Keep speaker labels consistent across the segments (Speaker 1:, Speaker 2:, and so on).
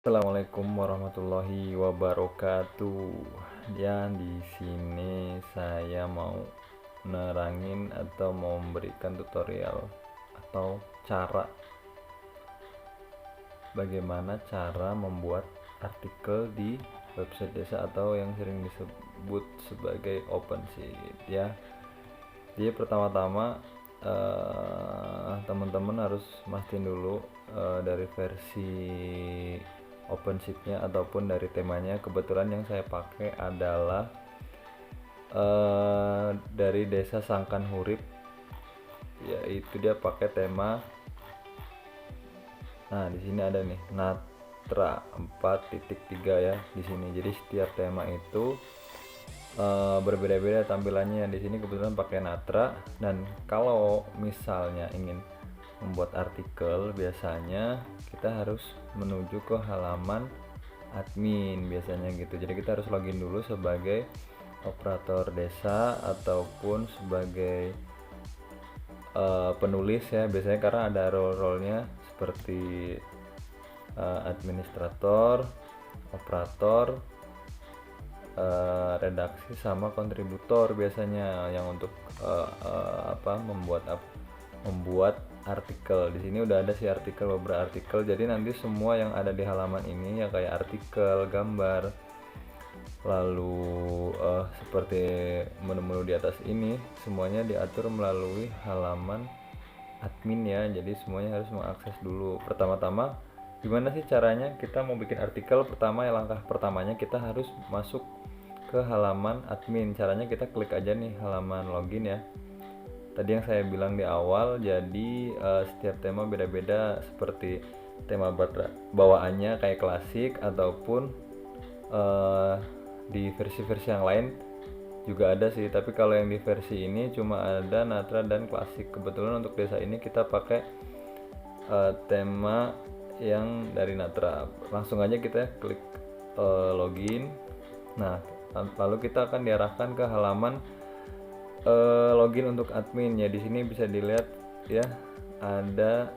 Speaker 1: Assalamualaikum warahmatullahi wabarakatuh. Ya, di sini saya mau nerangin atau mau memberikan tutorial atau cara bagaimana cara membuat artikel di website desa atau yang sering disebut sebagai OpenSeed ya. Jadi pertama-tama teman-teman harus mastiin dulu dari versi OpenSheet-nya ataupun dari temanya. Kebetulan yang saya pakai adalah dari Desa Sangkan Hurip, yaitu dia pakai tema. Nah, di sini ada nih Natra 4.3 ya di sini. Jadi setiap tema itu berbeda-beda tampilannya. Di sini kebetulan pakai Natra, dan kalau misalnya ingin membuat artikel biasanya kita harus menuju ke halaman admin biasanya gitu. Jadi kita harus login dulu sebagai operator desa ataupun sebagai penulis ya biasanya, karena ada role-nya seperti administrator, operator, redaksi sama kontributor biasanya yang untuk membuat artikel. Di sini udah ada sih artikel, beberapa artikel. Jadi nanti semua yang ada di halaman ini ya kayak artikel, gambar, lalu seperti menu-menu di atas ini semuanya diatur melalui halaman admin ya. Jadi semuanya harus mengakses dulu. Pertama-tama gimana sih caranya kita mau bikin artikel? Pertama ya, langkah pertamanya kita harus masuk ke halaman admin. Caranya kita klik aja nih halaman login ya. Tadi yang saya bilang di awal, jadi setiap tema beda-beda, seperti tema bawaannya kayak klasik ataupun di versi-versi yang lain juga ada sih, tapi kalau yang di versi ini cuma ada Natra dan klasik. Kebetulan untuk desa ini kita pakai tema yang dari Natra. Langsung aja kita klik login. Nah, lalu kita akan diarahkan ke halaman login untuk admin ya. Di sini bisa dilihat ya, ada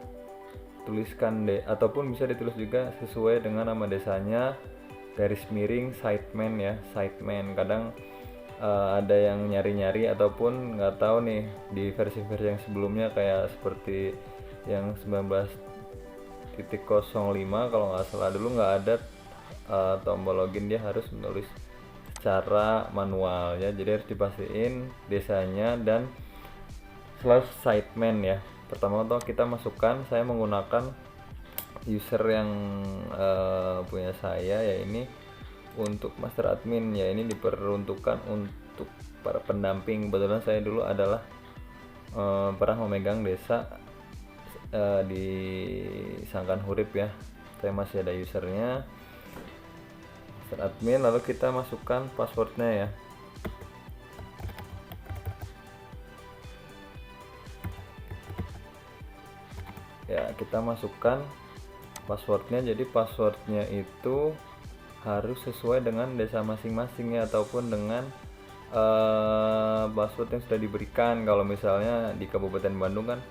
Speaker 1: tuliskan ataupun bisa ditulis juga sesuai dengan nama desanya, garis miring siteman ya, siteman. Kadang ada yang nyari-nyari ataupun nggak tahu nih di versi-versi yang sebelumnya kayak seperti yang 19.05 kalau nggak salah dulu nggak ada tombol login, dia harus menulis secara manual ya. Jadi harus dipastiin desanya dan slash siteman ya. Pertama tuh kita masukkan, saya menggunakan user yang punya saya ya, ini untuk master admin ya. Ini diperuntukkan untuk para pendamping. Kebetulan saya dulu adalah pernah memegang desa di Sangkan Hurip ya. Saya masih ada usernya, master admin. Lalu kita masukkan passwordnya ya. Ya, kita masukkan passwordnya. Jadi passwordnya itu harus sesuai dengan desa masing-masing ya, ataupun dengan password yang sudah diberikan. Kalau misalnya di Kabupaten Bandung kan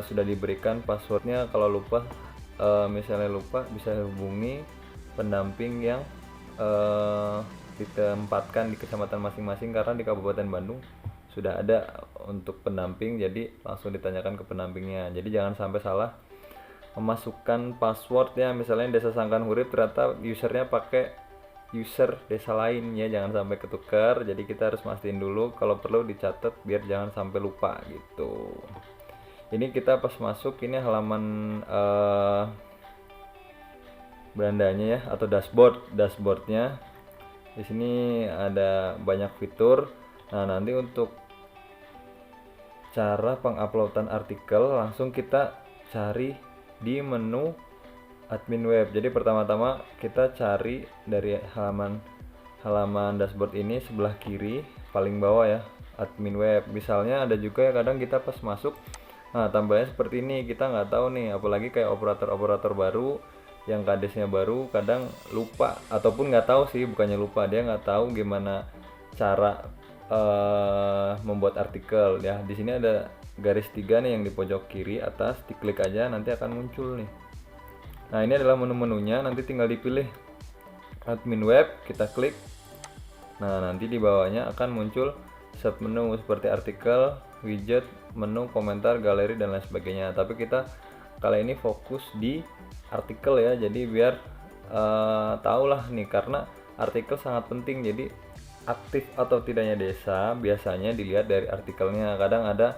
Speaker 1: sudah diberikan passwordnya. Kalau lupa, misalnya lupa, bisa hubungi pendamping yang ditempatkan di kecamatan masing-masing, karena di Kabupaten Bandung sudah ada untuk pendamping, jadi langsung ditanyakan ke pendampingnya. Jadi jangan sampai salah memasukkan password ya. Misalnya desa Sangkan Hurip ternyata usernya pakai user desa lain ya, jangan sampai ketukar. Jadi kita harus mastiin dulu, kalau perlu dicatat biar jangan sampai lupa gitu. Ini kita pas masuk, ini halaman berandanya ya, atau dashboardnya. Di sini ada banyak fitur. Nah, nanti untuk cara penguploadan artikel langsung kita cari di menu admin web. Jadi pertama-tama kita cari dari halaman dashboard ini sebelah kiri paling bawah ya, admin web. Misalnya ada juga ya kadang kita pas masuk, nah tampilannya seperti ini, kita nggak tahu nih, apalagi kayak operator baru yang kadesnya baru, kadang lupa ataupun nggak tahu sih, bukannya lupa, dia nggak tahu gimana cara membuat artikel ya. Di sini ada garis 3 nih yang di pojok kiri atas, diklik aja nanti akan muncul nih Nah, ini adalah menu-menunya, nanti tinggal dipilih admin web, kita klik. Nah, nanti di bawahnya akan muncul submenu seperti artikel, widget, menu, komentar, galeri, dan lain sebagainya. Tapi kita kali ini fokus di artikel ya, jadi biar tahulah nih, karena artikel sangat penting. Jadi aktif atau tidaknya desa biasanya dilihat dari artikelnya. Kadang ada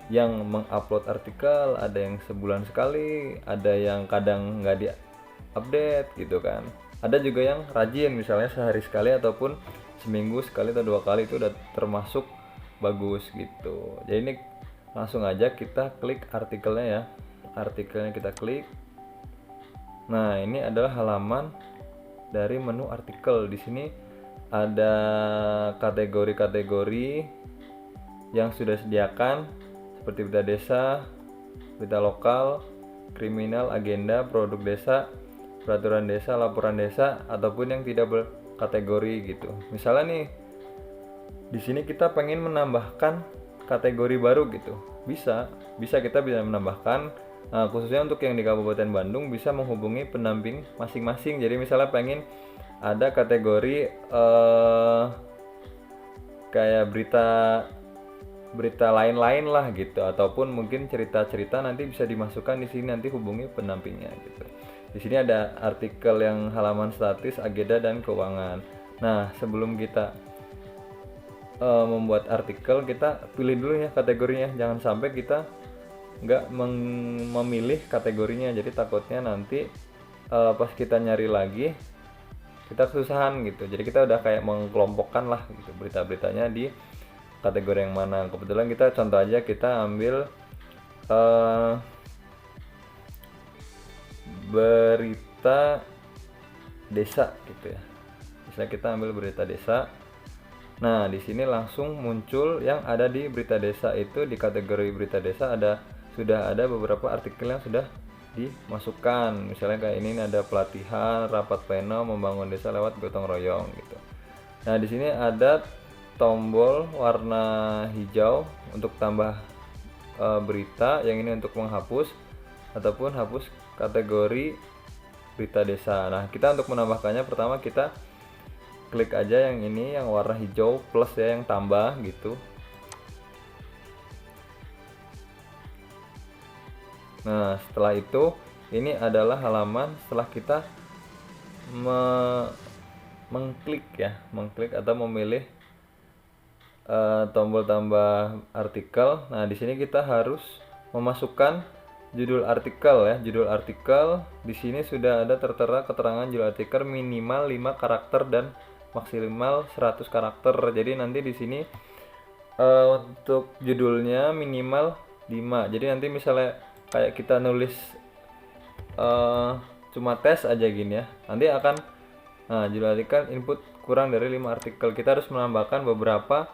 Speaker 1: yang mengupload artikel, ada yang sebulan sekali, ada yang kadang nggak di update gitu kan. Ada juga yang rajin, misalnya sehari sekali ataupun seminggu sekali atau 2 kali, itu udah termasuk bagus gitu. Jadi ini langsung aja kita klik artikelnya ya. Artikelnya kita klik. Nah, ini adalah halaman dari menu artikel. Di sini ada kategori-kategori yang sudah disediakan seperti berita desa, berita lokal, kriminal, agenda, produk desa, peraturan desa, laporan desa, ataupun yang tidak berkategori gitu. Misalnya nih, di sini kita pengen menambahkan kategori baru gitu, bisa kita bisa menambahkan. Nah, khususnya untuk yang di Kabupaten Bandung bisa menghubungi pendamping masing-masing. Jadi misalnya pengen ada kategori kayak berita lain-lain lah gitu, ataupun mungkin cerita-cerita, nanti bisa dimasukkan di sini, nanti hubungi pendampingnya gitu. Di sini ada artikel yang halaman statis, agenda, dan keuangan. Nah, sebelum kita membuat artikel, kita pilih dulu ya kategorinya. Jangan sampai kita nggak memilih kategorinya, jadi takutnya nanti pas kita nyari lagi kita kesusahan gitu. Jadi kita udah kayak mengkelompokkan lah gitu berita-beritanya di kategori yang mana. Kebetulan kita contoh aja, kita ambil berita desa gitu ya. Misalnya kita ambil berita desa. Nah, di sini langsung muncul yang ada di berita desa itu. Di kategori berita desa sudah ada beberapa artikel yang sudah dimasukkan. Misalnya kayak ini ada pelatihan, rapat pleno membangun desa lewat gotong royong gitu. Nah, di sini ada tombol warna hijau untuk tambah berita, yang ini untuk menghapus ataupun hapus kategori berita desa. Nah, kita untuk menambahkannya, pertama kita klik aja yang ini, yang warna hijau plus ya, yang tambah gitu. Nah, setelah itu ini adalah halaman setelah kita mengklik atau memilih tombol tambah artikel. Nah, di sini kita harus memasukkan judul artikel ya. Judul artikel di sini sudah ada tertera keterangan judul artikel minimal 5 karakter dan maksimal 100 karakter. Jadi nanti di sini untuk judulnya minimal 5. Jadi nanti misalnya kayak kita nulis cuma tes aja gini ya, nanti akan judul artikel input kurang dari 5 artikel. Kita harus menambahkan beberapa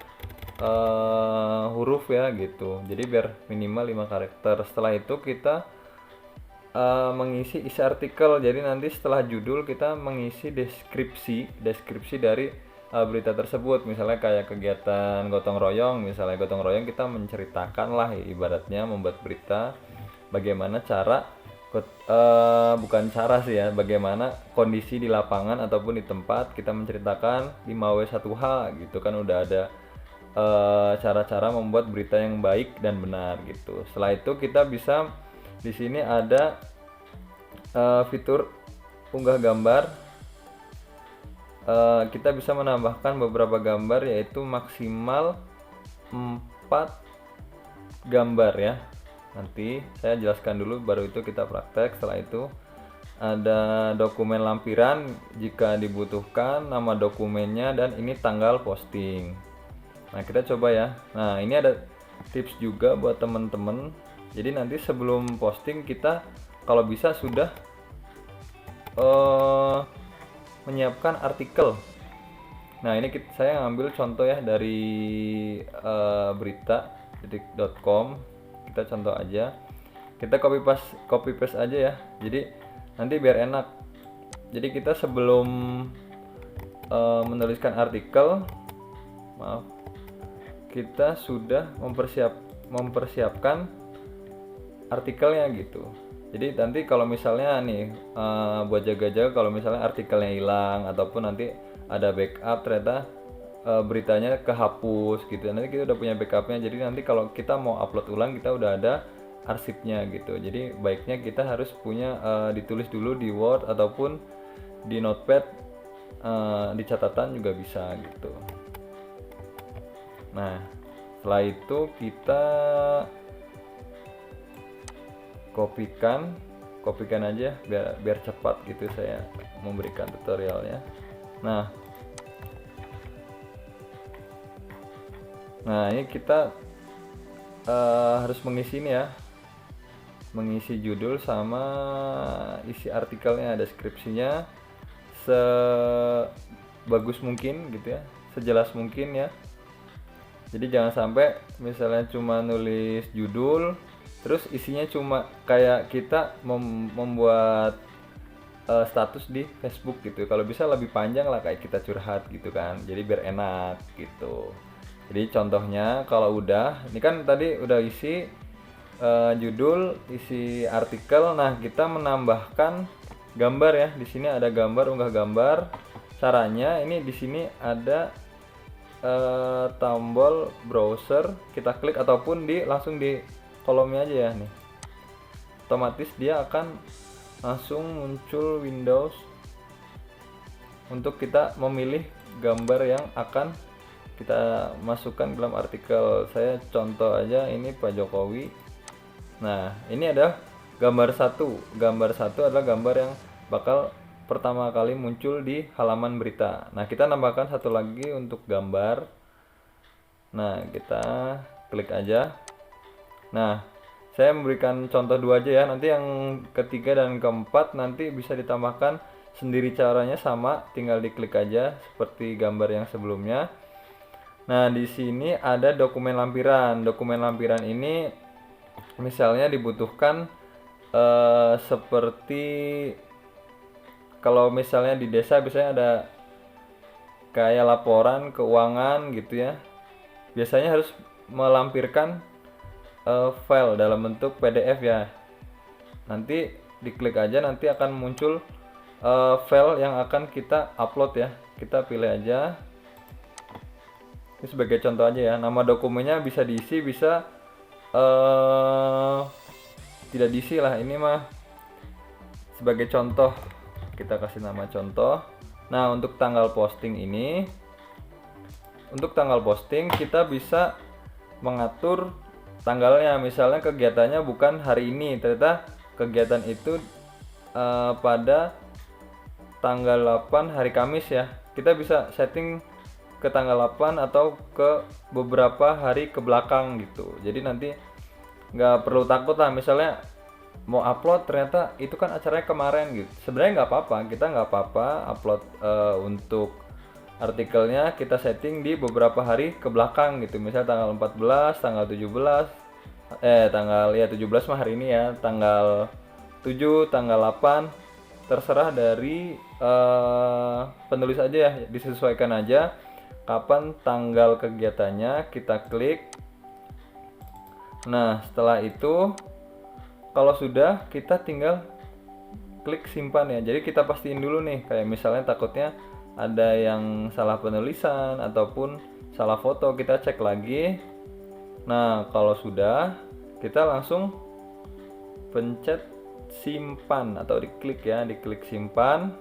Speaker 1: huruf ya gitu. Jadi biar minimal 5 karakter. Setelah itu kita mengisi isi artikel. Jadi nanti setelah judul kita mengisi deskripsi dari berita tersebut. Misalnya kayak kegiatan gotong royong, misalnya gotong royong, kita menceritakan lah ibaratnya membuat berita bagaimana cara bukan cara sih ya, bagaimana kondisi di lapangan ataupun di tempat, kita menceritakan 5W1H gitu kan. Udah ada cara-cara membuat berita yang baik dan benar gitu. Setelah itu kita bisa, di sini ada fitur unggah gambar. Kita bisa menambahkan beberapa gambar, yaitu maksimal 4 gambar ya. Nanti saya jelaskan dulu, baru itu kita praktek. Setelah itu ada dokumen lampiran jika dibutuhkan, nama dokumennya, dan ini tanggal posting. Nah, kita coba ya. Nah, ini ada tips juga buat teman-teman. Jadi nanti sebelum posting kita kalau bisa sudah menyiapkan artikel. Nah, ini saya ngambil contoh ya dari berita.detik.com. Kita contoh aja. Kita copy paste aja ya. Jadi nanti biar enak. Jadi kita sebelum menuliskan artikel, kita sudah mempersiapkan artikelnya gitu. Jadi nanti kalau misalnya nih buat jaga-jaga kalau misalnya artikelnya hilang ataupun nanti ada backup ternyata beritanya kehapus gitu. Nanti kita udah punya backupnya. Jadi nanti kalau kita mau upload ulang kita udah ada arsipnya gitu. Jadi baiknya kita harus punya ditulis dulu di Word ataupun di Notepad, di catatan juga bisa gitu. Nah, setelah itu kita kopikan aja biar cepat gitu saya memberikan tutorialnya. Nah ini kita harus mengisi ini ya, mengisi judul sama isi artikelnya, deskripsinya sebagus mungkin gitu ya, sejelas mungkin ya. Jadi jangan sampai misalnya cuma nulis judul terus isinya cuma kayak kita membuat status di Facebook gitu. Kalau bisa lebih panjang lah kayak kita curhat gitu kan. Jadi biar enak gitu. Jadi contohnya kalau udah, ini kan tadi udah isi judul, isi artikel. Nah, kita menambahkan gambar ya. Di sini ada gambar, unggah gambar. Caranya ini di sini ada tombol browser, kita klik ataupun langsung di kolomnya aja ya nih. Otomatis dia akan langsung muncul Windows untuk kita memilih gambar yang akan kita masukkan dalam artikel. Saya contoh aja ini Pak Jokowi. Nah, ini ada gambar satu. Gambar satu adalah gambar yang bakal pertama kali muncul di halaman berita. Nah, kita nambahkan satu lagi untuk gambar. Nah, kita klik aja. Nah, saya memberikan contoh dua aja ya. Nanti yang ketiga dan keempat nanti bisa ditambahkan sendiri, caranya sama, tinggal diklik aja seperti gambar yang sebelumnya. Nah, di sini ada dokumen lampiran. Dokumen lampiran ini misalnya dibutuhkan seperti kalau misalnya di desa biasanya ada kayak laporan keuangan gitu ya. Biasanya harus melampirkan file dalam bentuk PDF ya. Nanti diklik aja, nanti akan muncul file yang akan kita upload ya. Kita pilih aja. Ini sebagai contoh aja ya. Nama dokumennya bisa diisi, bisa tidak diisi lah. Ini mah sebagai contoh, kita kasih nama contoh. Nah, untuk tanggal posting ini, untuk tanggal posting kita bisa mengatur tanggalnya. Misalnya kegiatannya bukan hari ini, ternyata kegiatan itu pada tanggal 8 hari Kamis ya. Kita bisa setting ke tanggal 8 atau ke beberapa hari ke belakang gitu. Jadi nanti nggak perlu takut lah misalnya mau upload ternyata itu kan acaranya kemarin gitu. Sebenarnya nggak apa-apa, kita nggak apa-apa upload untuk artikelnya kita setting di beberapa hari ke belakang gitu. Misalnya tanggal 14, tanggal 17, tanggal ya 17 mah hari ini ya, tanggal 7, tanggal 8, terserah dari penulis aja ya, disesuaikan aja kapan tanggal kegiatannya, kita klik. Nah, setelah itu kalau sudah, kita tinggal klik simpan ya. Jadi kita pastiin dulu nih, kayak misalnya takutnya ada yang salah penulisan ataupun salah foto, kita cek lagi. Nah, kalau sudah, kita langsung pencet simpan atau diklik ya, diklik simpan.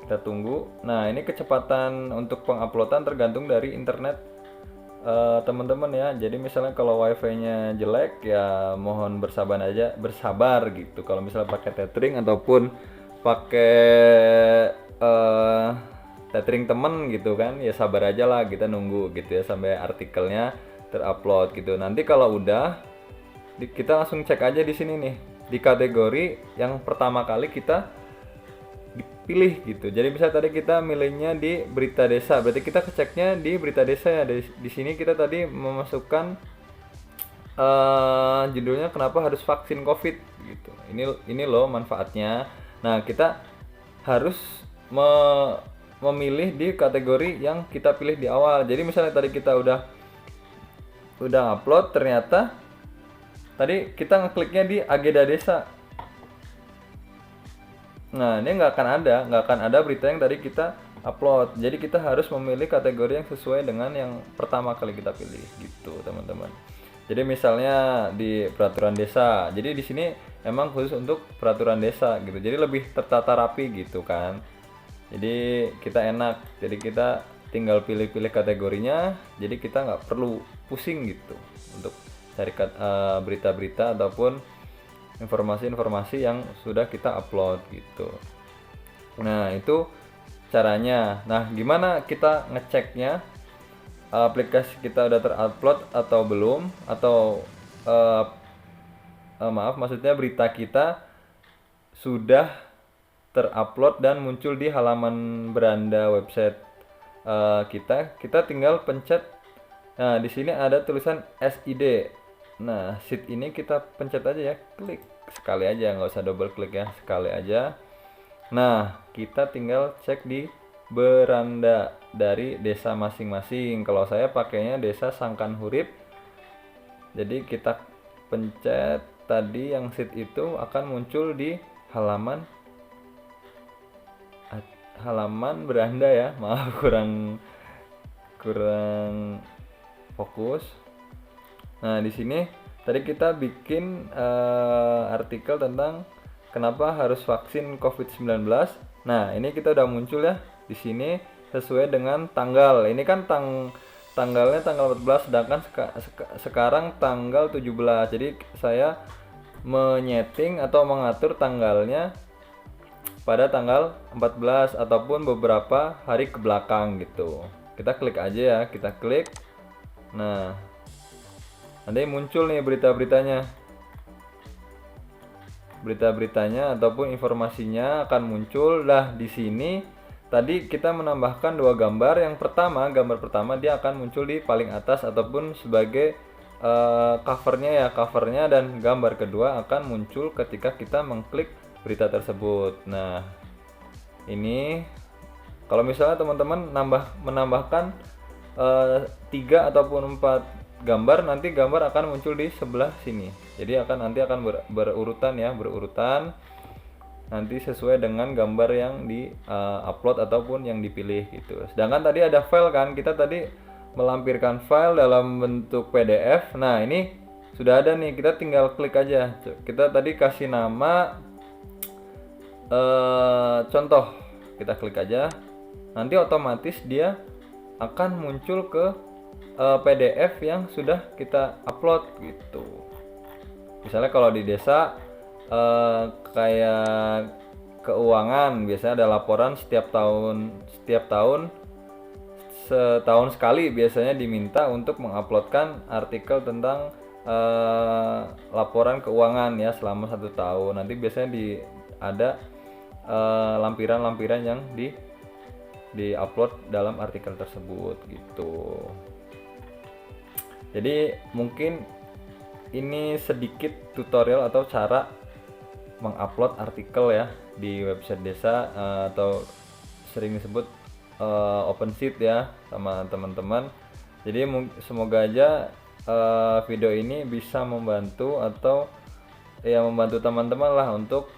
Speaker 1: Kita tunggu. Nah, ini kecepatan untuk penguploadan tergantung dari internet teman-teman ya. Jadi misalnya kalau wifi-nya jelek ya mohon bersabar gitu. Kalau misalnya pakai tethering ataupun pakai tethering temen gitu kan, ya sabar aja lah, kita nunggu gitu ya sampai artikelnya terupload gitu. Nanti kalau udah kita langsung cek aja di sini nih, di kategori yang pertama kali kita pilih gitu. Jadi bisa tadi kita milihnya di berita desa, berarti kita keceknya di berita desa ya. Di sini kita tadi memasukkan judulnya kenapa harus vaksin COVID gitu. Ini loh manfaatnya. Nah, kita harus memilih di kategori yang kita pilih di awal. Jadi misalnya tadi kita udah upload ternyata tadi kita ngekliknya di Agenda Desa. Nah, ini nggak akan ada berita yang tadi kita upload. Jadi kita harus memilih kategori yang sesuai dengan yang pertama kali kita pilih, gitu, teman-teman. Jadi misalnya di peraturan desa. Jadi di sini emang khusus untuk peraturan desa gitu. Jadi lebih tertata rapi gitu kan. Jadi kita enak. Jadi kita tinggal pilih-pilih kategorinya. Jadi kita nggak perlu pusing gitu untuk cari berita-berita ataupun informasi-informasi yang sudah kita upload gitu. Nah, itu caranya. Nah, gimana kita ngeceknya aplikasi kita udah terupload atau belum, atau maksudnya berita kita sudah terupload dan muncul di halaman beranda website kita tinggal pencet. Nah, di sini ada tulisan SID. Nah, sheet ini kita pencet aja ya, klik sekali aja, nggak usah double klik ya, sekali aja. Nah, kita tinggal cek di beranda dari desa masing-masing. Kalau saya pakainya desa Sangkan Hurip. Jadi kita pencet tadi yang sheet itu akan muncul di halaman beranda ya. Maaf, kurang fokus. Nah, di sini tadi kita bikin artikel tentang kenapa harus vaksin COVID-19. Nah, ini kita udah muncul ya di sini sesuai dengan tanggal. Ini kan tanggalnya tanggal 14, sedangkan sekarang tanggal 17. Jadi saya menyeting atau mengatur tanggalnya pada tanggal 14 ataupun beberapa hari ke belakang gitu. Kita klik aja ya, kita klik. Nah, nanti muncul nih berita-beritanya ataupun informasinya akan muncul. Lah, di sini tadi kita menambahkan 2 gambar. Yang pertama, gambar pertama dia akan muncul di paling atas ataupun sebagai covernya, dan gambar kedua akan muncul ketika kita mengklik berita tersebut. Nah, ini kalau misalnya teman-teman menambahkan 3 ataupun 4 gambar, nanti gambar akan muncul di sebelah sini. Jadi nanti akan berurutan nanti sesuai dengan gambar yang di upload ataupun yang dipilih gitu. Sedangkan tadi ada file kan, kita tadi melampirkan file dalam bentuk PDF. Nah, ini sudah ada nih, kita tinggal klik aja. Kita tadi kasih nama contoh, kita klik aja, nanti otomatis dia akan muncul ke PDF yang sudah kita upload gitu. Misalnya kalau di desa kayak keuangan, biasanya ada laporan setiap tahun setahun sekali biasanya diminta untuk menguploadkan artikel tentang laporan keuangan ya selama 1 tahun. Nanti biasanya ada lampiran-lampiran yang di-upload dalam artikel tersebut gitu. Jadi mungkin ini sedikit tutorial atau cara mengupload artikel ya di website desa atau sering disebut open sheet ya sama teman-teman. Jadi semoga aja video ini bisa membantu atau ya membantu teman-teman lah untuk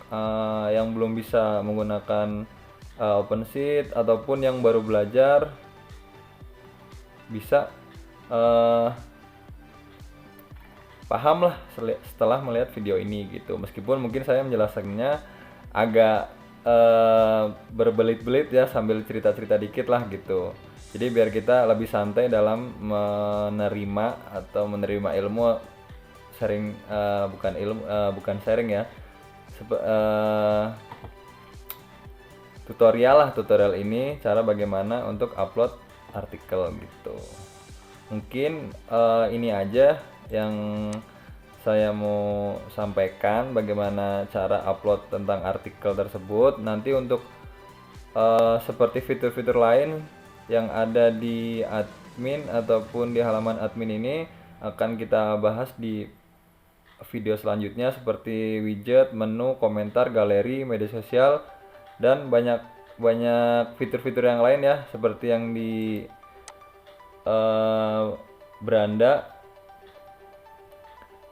Speaker 1: yang belum bisa menggunakan OpenSheet ataupun yang baru belajar bisa paham lah setelah melihat video ini gitu. Meskipun mungkin saya menjelaskannya agak berbelit-belit ya, sambil cerita-cerita dikit lah gitu. Jadi biar kita lebih santai dalam menerima ilmu sharing, bukan sharing ya, tutorial ini cara bagaimana untuk upload artikel gitu. Mungkin ini aja yang saya mau sampaikan, bagaimana cara upload tentang artikel tersebut. Nanti untuk seperti fitur-fitur lain yang ada di admin ataupun di halaman admin ini akan kita bahas di video selanjutnya, seperti widget, menu, komentar, galeri, media sosial, dan banyak fitur-fitur yang lain ya, seperti yang di beranda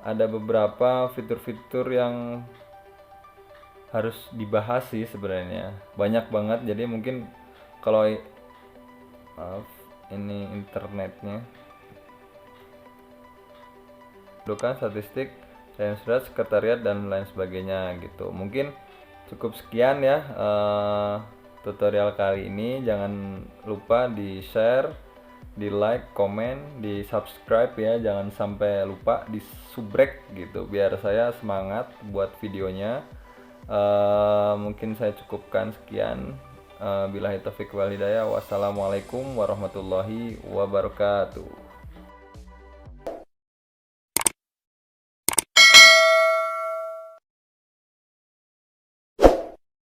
Speaker 1: ada beberapa fitur-fitur yang harus dibahas sih sebenarnya, banyak banget. Jadi mungkin kalau maaf ini internetnya, bukan statistik, sains berat, sekretariat dan lain sebagainya gitu. Mungkin cukup sekian ya tutorial kali ini. Jangan lupa di share, di like, komen, di subscribe ya, jangan sampai lupa di subrek gitu biar saya semangat buat videonya. Mungkin saya cukupkan sekian. Billahi taufiq wal hidayah. Wassalamualaikum warahmatullahi wabarakatuh.